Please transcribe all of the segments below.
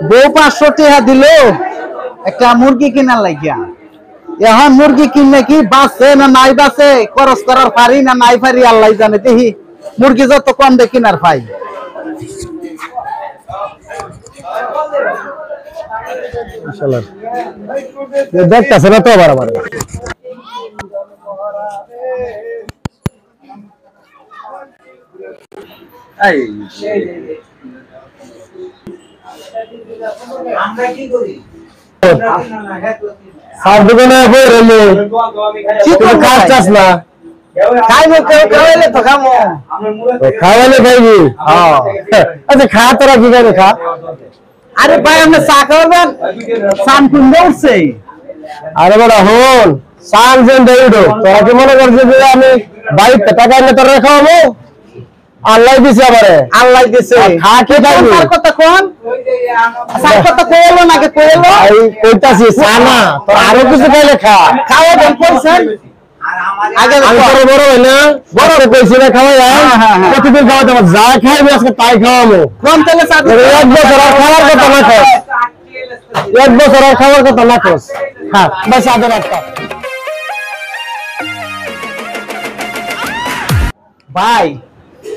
বউ 500 টাকা দিল একটা মুরগি কিনার লাগিয়া। এখন মুরগি কিনে কি বাঁচে না নাই বাঁচে, খরচ করার পারি না নাই পারি আল্লাহ জানে। দেখি মুরগি যত কম দিয়ে কিনার পাই। দেখতেছে না তো আবার আমার আমরা কি করি সার দোকানে বই রইলে কাজ চাস না খাইবো, কেউ খাওয়াইলে তো খামো, খাওয়ালে খাইবি। আচ্ছা খা, তোরা কি খাবে খা। আরে ভাই আমরা চা খাওয়াবেন, সান কুন্ডে উঠছে। আরে বড় হন সান যেন দেইডো, তোরা কি মনে করছিস যে আমি বাইক টাকা এনে তোরা খাওয়াবো? আল্লাহ দিছে আমারে, আল্লাহ দিছে। খা কি খাবি? তার কথা কোন সার কথা কইলো নাকি কইলো? এই কইতাছি সানা তোর আরো কিছু খাইলে খা। খাওয়া দেন কইছেন আগে আমি তোর বড় হই না, বড় কইছি না খাওয়া যায়। প্রতিদিন খাওয়া দেব, যা খাইবি আজকে তাই খাওয়াবো। কোন তেলে চা দিবেন? এক বছর আর খাওয়ার কথা না খাস, এক বছর আর খাওয়ার কথা না খাস। হ্যাঁ বাস আদর রাখতা। ভাই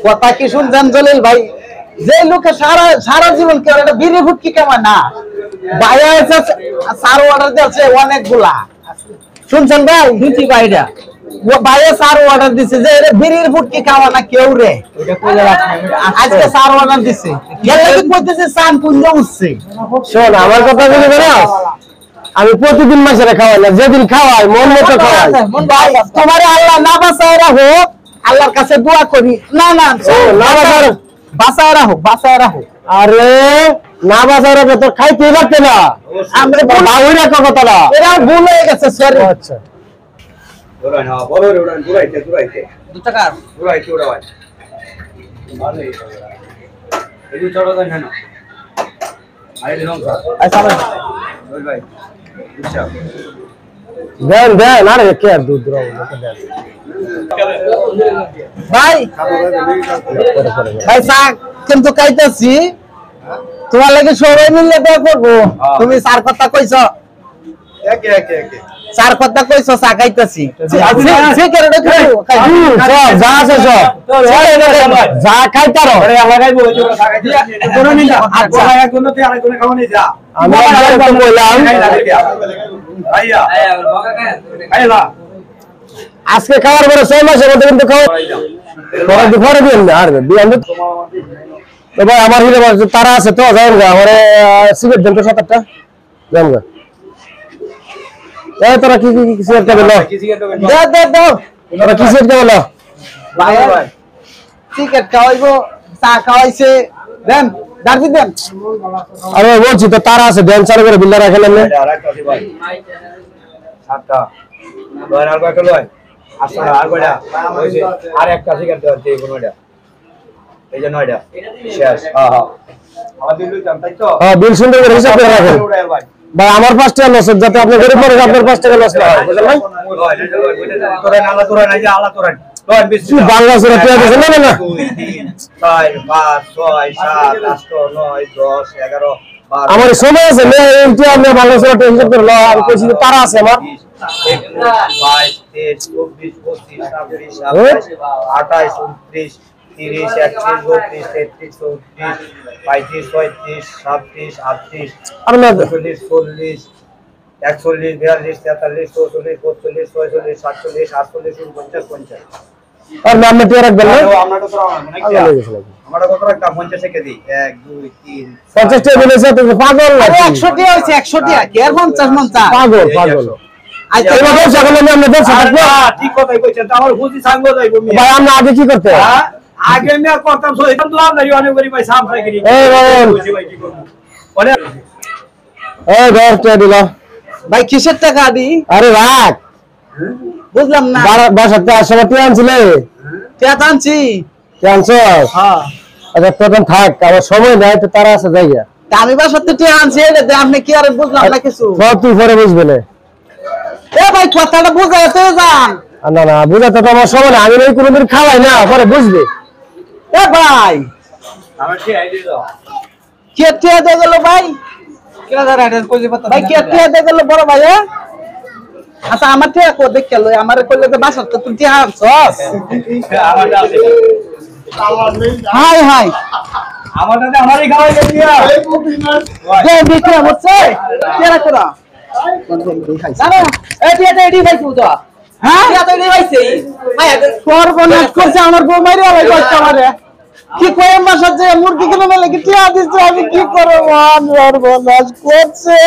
কথা কি শুনছেন জলিল ভাই? যে লোকে সারা জীবন কেউ একটা বিড়ি ফুটকি কামায় না, ভাইয়া এসে সার অর্ডার দিয়েছে অনেকগুলা। শুনছেন ভাই? শুনছি ভাইরা ভাইয়া সার অর্ডার দিছে যে বিড়ির ফুটকি খাওয়া না কেউ রে। আজকে সার অর্ডার দিছে, কইতেছে সান কুঞ্জে উঠছে। শোন আমার কথা বলি না, আমি প্রতিদিন মাসে খাওয়াই না, যেদিন খাওয়াই মন মতো খাওয়াই। ভাই তোমার আল্লাহ না বাঁচায় রাখো, আল্লাহর কাছে দোয়া করি। না না বাঁচায় রাখো, বাঁচায় রাখো। আরে না বাঁচাই রাখো তোর খাইতে পারতে না, আমরা বাউই রাখো কথাটা। এরা ভুল হয়ে গেছে সরি। আচ্ছা ওরা না বড় ওরা ঘুরাইতে 2 টাকা ঘুরাইতে ওরা ভাই ভালো এই যে চড়া দেন না আরে দিলাম স্যার আচ্ছা ভাই ওই ভাই আচ্ছা দেন দেন। আরে কে আর দুধ রাও দেন ভাই ভাই চা কিন্তু খাইতেছি, তোমার লাগে সবাই মিলে দেয়া করবো। তুমি চার কথা কইছো, একে একে একে চার কথা কইছো, চা খাইতেছি। যা আছে সব যা খাইতারো লাগাইবো ওই যে লাগাইতে কোনো নি না আচ্ছা লাগার জন্য তুই আরেক জনে খাওয়া নি যা আমি একদম বললাম ভাইয়া খাইলা আজকে খাওয়ার পরে 6 মাসের মধ্যে কিন্তু খাওয়া পরে দিন না। আর বিয়ান তো ভাই আমার হিরে তারা আছে তো যাও গা, ওরে সিগারেট দেন তো 7-8টা যাও গা। এই তোরা কি কি সিগারেট খাবে? দাও দাও দাও, তোরা কি সিগারেট খাবে? ভাই টিকেট খাওয়াইবো, চা খাওয়াইছে, দেন দাঁড়ি দেন। আরে বলছি তো তারা আছে, দেন চালু করে বিল্লা রাখেন না। আরেকটা দি ভাই 7টা লয় আর কয়টা লয় আসলে আর কয়টা হইছে আর একটা সিগারেট দাও এই কোনটা এই যে 9টা শেষ। হ্যাঁ হ্যাঁ আমার বিল লইতাম তাই তো। হ্যাঁ বিল সুন্দর করে হিসাব করে রাখেন ভাই। আমার 5 টাকা লস যাতে আপনি গরিব মানুষ আপনার 5 টাকা লস না হয়, বুঝলেন ভাই? তোরা নালা তোরা নাই যে আলা তোরা লয় বেশি বাংলা সুরা টিয়া দিছেন না না 2 3 4 5 6 7 8 9 10 11 12 আমার সময় আছে না এইটা আপনি বাংলা সুরা টিয়া হিসাব করে লও। আমি কইছি তারা আছে আমার 22 23 24 25 26 27 28 29 30 31 32 33 34 35 36 37 38 আর না 40 41 42 43 44 45 46 47 48 49 50 আর নাম টিয়া রাখবেন না। আমরা তো তোরা মনে কি আমরা কত রাখতাম 50 থেকে দিই 1 2 3 50 টাকা দিলেছে তো পাগল আরে নাকি? 100 টাকা হইছে, 100 টাকা কে আর 50 50 পাগল পাগল। আচ্ছা এই বছর সকালে আমরা 10 টাকা ঠিক কথাই কইছেন তো আমার খুশি সাঙ্গ যাইবো মিয়া ভাই আমরা আগে কি করতে? আগে মিয়া করতাম সো এখন তো আমরা অনেক করি ভাই সাম খাই করি এই বলেন খুশি ভাই কি করব বলে এই ঘর টিয়া দিল। ভাই কিসের টাকা দি? আরে রাখ বুঝলাম না। বাসাতে আসলে টিয়া আনছিলে টাকা আনছি। ক্যান্সার হ্যাঁ আচ্ছা তখন থাক, আমার সময় নাই তো তারা আছে জায়গা। তা আমি বাসাতে টাকা আনছি, এটা দিয়ে আপনি কি আর বুঝলাম না কিছু। সব তুই পরে বুঝবে না। এ ভাই কথাটা বুঝাইতে যান। না না বুঝাতে তো আমার সময় না, আমি এই কোনোদিন খাওয়াই না, পরে বুঝবে। এ ভাই আমার কি আইডি দাও কে টিয়া দিয়ে গেল ভাই? ভাই কে টিয়া দিয়ে গেল বড় ভাই? আচ্ছা আমার টিয়া কো দেখ খেলো আমারে কইলে তো বাসা তো তুই টিয়া আনছস। হাই হাই আমাদের আমারই খাওয়াই দিয়া দে বিক্রি হচ্ছে কেরা করা জানো এই টিয়াটা এডি ভাইছু তো হ্যাঁ টিয়াটা এডি ভাইছে ভাই সর্বনাশ করছে আমার বউ মাইরে ভাই কষ্ট আমারে কি কই মাসে যে মুরগি কিনে মেলে কি টিয়া দিছ আমি কি করব সর্বনাশ করছে।